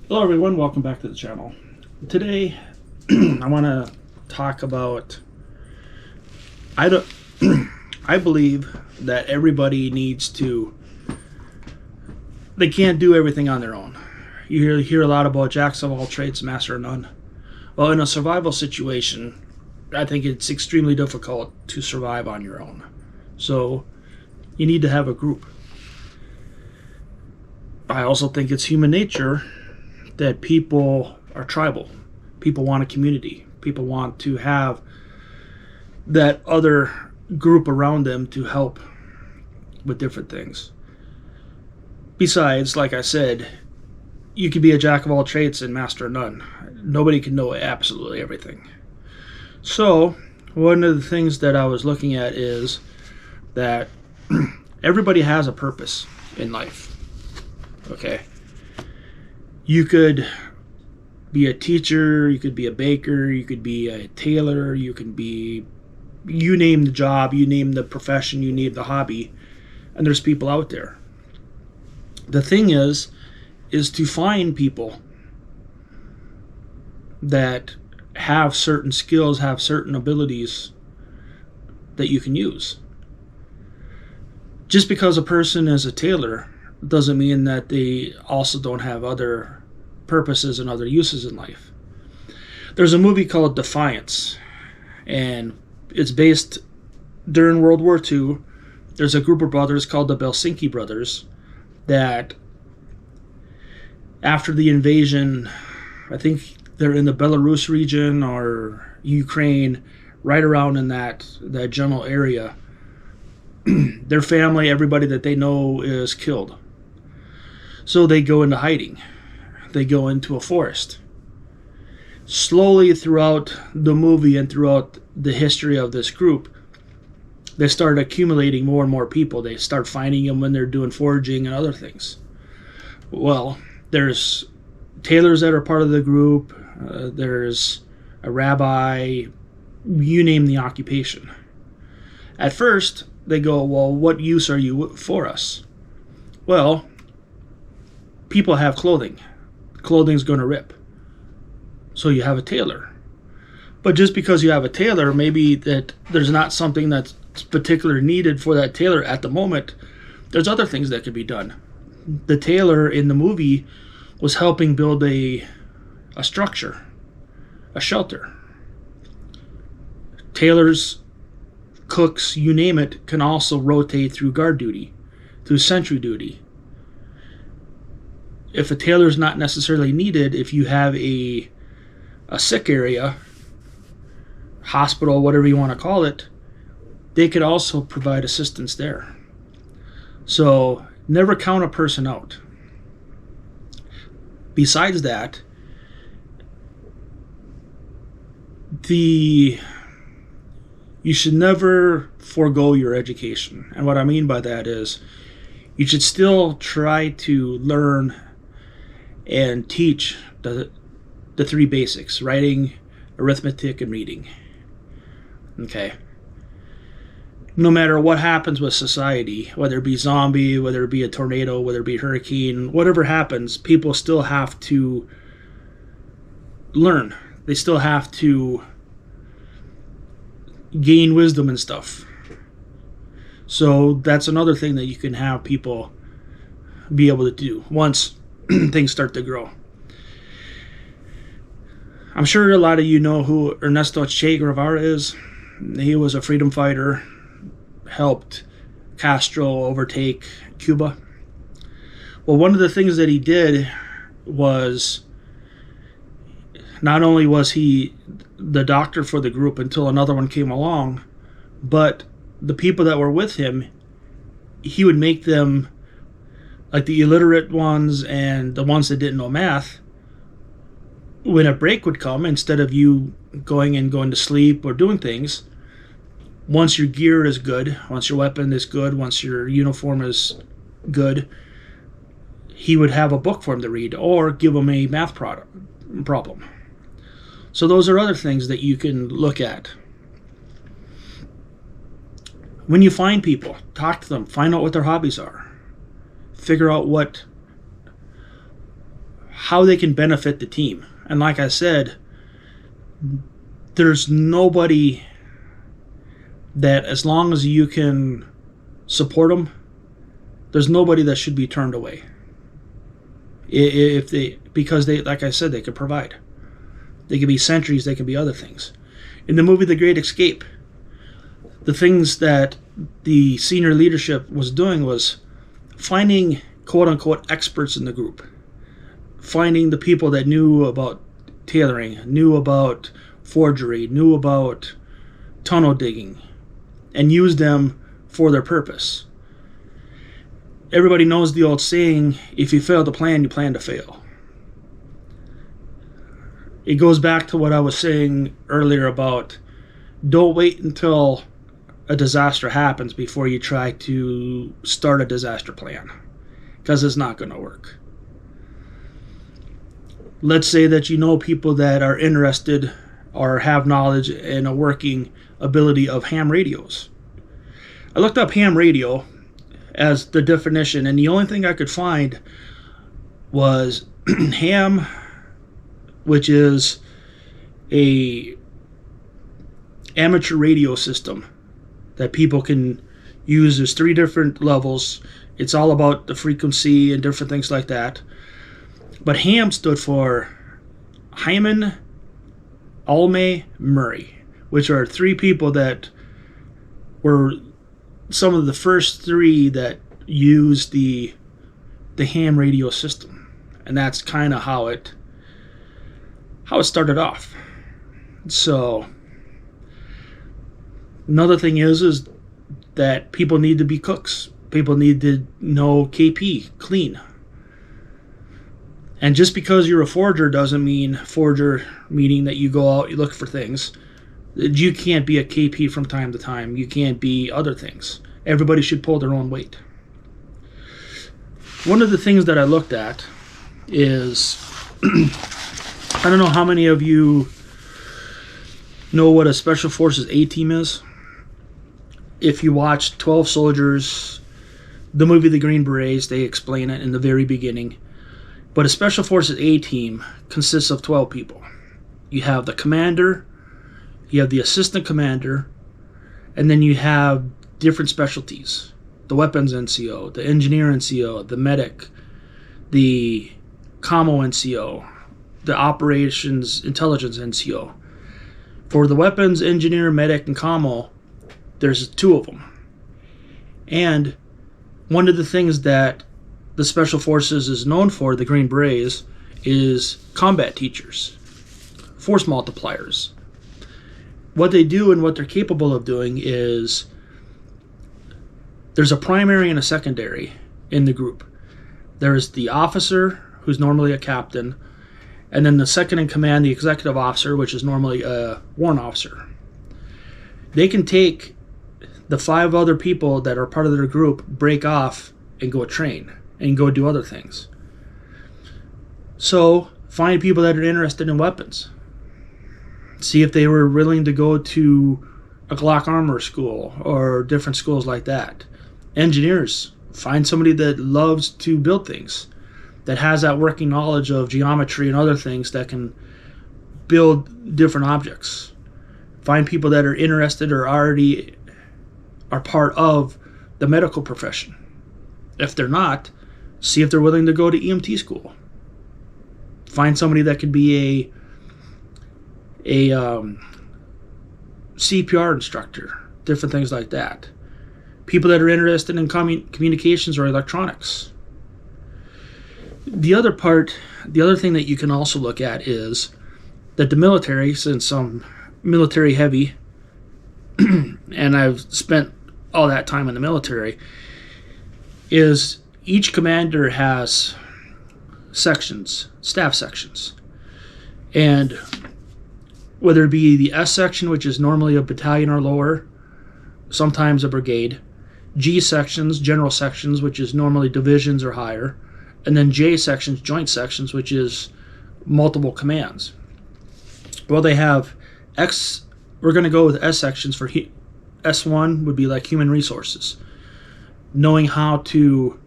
Hello everyone, welcome back to the channel. Today I want to talk about I don't I believe that everybody needs to they can't do everything on their own. You hear a lot about jacks of all trades, master of none. Well, in a survival situation, I think it's extremely difficult to survive on your own. So you need to have a group. I also think it's human nature that people are tribal. People want a community. People want to have that other group around them to help with different things. Besides, like I said, you could be a jack of all trades and master of none. Nobody can know absolutely everything. So, one of the things that I was looking at is that everybody has a purpose in life. Okay? You could be a teacher, you could be a baker, you could be a tailor, you could be, you name the job, you name the profession, you name the hobby, and there's people out there. The thing is to find people that have certain skills, have certain abilities that you can use. Just because a person is a tailor doesn't mean that they also don't have other purposes and other uses in life. There's a movie called Defiance, and it's based during World War II. There's a group of brothers called the Belsinki brothers that after the invasion, I think they're in the Belarus region or Ukraine, right around in that general area, their family, everybody that they know is killed. So they go into hiding. They go into a forest. Slowly throughout the movie and throughout the history of this group, they start accumulating more and more people. They start finding them when they're doing foraging and other things. Well, there's tailors that are part of the group. There's a rabbi. You name the occupation. At first, they go, well, what use are you for us? Well, people have clothing. Clothing's going to rip. So you have a tailor. But just because you have a tailor, maybe that there's not something that's particularly needed for that tailor at the moment. There's other things that could be done. The tailor in the movie was helping build a structure, a shelter. Tailors, cooks, you name it, can also rotate through guard duty, through sentry duty. If a tailor is not necessarily needed, if you have a sick area, hospital, whatever you want to call it, they could also provide assistance there. So never count a person out. Besides that, you should never forego your education. And what I mean by that is you should still try to learn and teach the three basics: writing, arithmetic, and reading. Okay. No matter what happens with society, whether it be zombie, whether it be a tornado, whether it be a hurricane, whatever happens, people still have to learn. They still have to gain wisdom and stuff. So that's another thing that you can have people be able to do once things start to grow. I'm sure a lot of you know who Ernesto Che Guevara is. He was a freedom fighter, helped Castro overtake Cuba. Well, one of the things that he did was, not only was he the doctor for the group until another one came along, but the people that were with him, he would make them, like the illiterate ones and the ones that didn't know math, when a break would come, instead of you going to sleep or doing things, once your gear is good, once your weapon is good, once your uniform is good, he would have a book for him to read or give him a math problem. So those are other things that you can look at. When you find people, talk to them, find out what their hobbies are. Figure out how they can benefit the team. And like I said, there's nobody that, as long as you can support them, there's nobody that should be turned away. Because they, like I said, they could provide. They could be sentries, they could be other things. In the movie The Great Escape, the things that the senior leadership was doing was finding quote-unquote experts in the group. Finding the people that knew about tailoring, knew about forgery, knew about tunnel digging, and used them for their purpose. Everybody knows the old saying, if you fail to plan, you plan to fail. It goes back to what I was saying earlier about don't wait until a disaster happens before you try to start a disaster plan, because it's not going to work. Let's say that you know people that are interested or have knowledge and a working ability of ham radios. I looked up ham radio as the definition, and the only thing I could find was ham, which is a amateur radio system that people can use. There's 3 different levels. It's all about the frequency and different things like that. But ham stood for Hyman, Alme, Murray, which are 3 people that were some of the first 3 that used the ham radio system. And that's kind of how it started off. So another thing is that people need to be cooks. People need to know KP, clean. And just because you're a forger doesn't mean forger meaning that you go out, you look for things. You can't be a KP from time to time. You can't be other things. Everybody should pull their own weight. One of the things that I looked at is, I don't know how many of you know what a Special Forces A-Team is. If you watch 12 Soldiers, the movie The Green Berets, they explain it in the very beginning. But a Special Forces A-Team consists of 12 people. You have the commander, you have the assistant commander, and then you have different specialties. The weapons NCO, the engineer NCO, the medic, the commo NCO, the operations intelligence NCO. For the weapons, engineer, medic, and commo, there's 2 of them. And one of the things that the Special Forces is known for, the Green Berets, is combat teachers, force multipliers. What they do and what they're capable of doing is there's a primary and a secondary in the group. There's the officer, who's normally a captain, and then the second in command, the executive officer, which is normally a warrant officer. They can take the 5 other people that are part of their group, break off, and go train, and go do other things. So, find people that are interested in weapons. See if they were willing to go to a Glock armor school, or different schools like that. Engineers, find somebody that loves to build things, that has that working knowledge of geometry and other things that can build different objects. Find people that are interested or already are part of the medical profession. If they're not, see if they're willing to go to EMT school. Find somebody that could be a CPR instructor, different things like that. People that are interested in communications or electronics. The other thing that you can also look at is that the military, since I'm military heavy, and I've spent all that time in the military, is each commander has sections, staff sections. And whether it be the S section, which is normally a battalion or lower, sometimes a brigade, G sections, general sections, which is normally divisions or higher, and then J sections, joint sections, which is multiple commands. Well, they have X, we're going to go with S sections for S1 would be like human resources. Knowing how to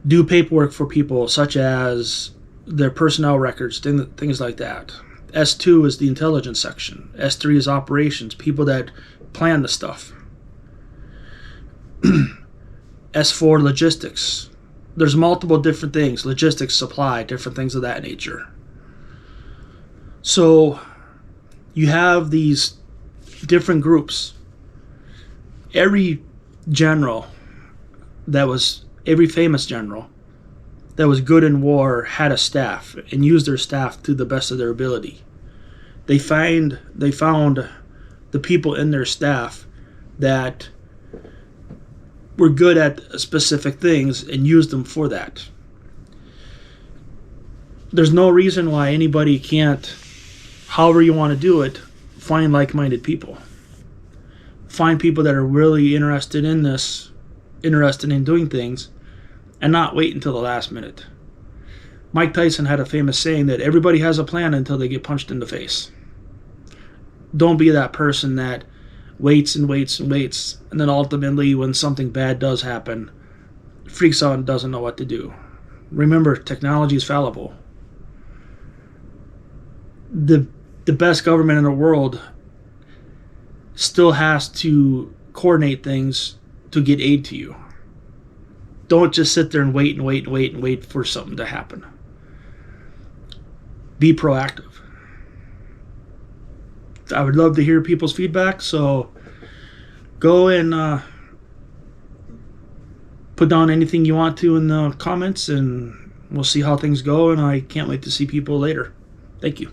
do paperwork for people, such as their personnel records, things like that. S2 is the intelligence section. S3 is operations, people that plan the stuff. S4, logistics. There's multiple different things, logistics, supply, different things of that nature. So you have these different groups. Every famous general that was good in war had a staff and used their staff to the best of their ability. They found the people in their staff that were good at specific things and used them for that. There's no reason why anybody can't, however you want to do it, find like-minded people. Find people that are really interested in this, interested in doing things, and not wait until the last minute. Mike Tyson had a famous saying that everybody has a plan until they get punched in the face. Don't be that person that waits and waits and waits, and then ultimately when something bad does happen, freaks out and doesn't know what to do. Remember, technology is fallible. The best government in the world still has to coordinate things to get aid to you. Don't just sit there and wait and wait and wait and wait for something to happen. Be proactive. I would love to hear people's feedback, so go and put down anything you want to in the comments, and we'll see how things go, and I can't wait to see people later. Thank you.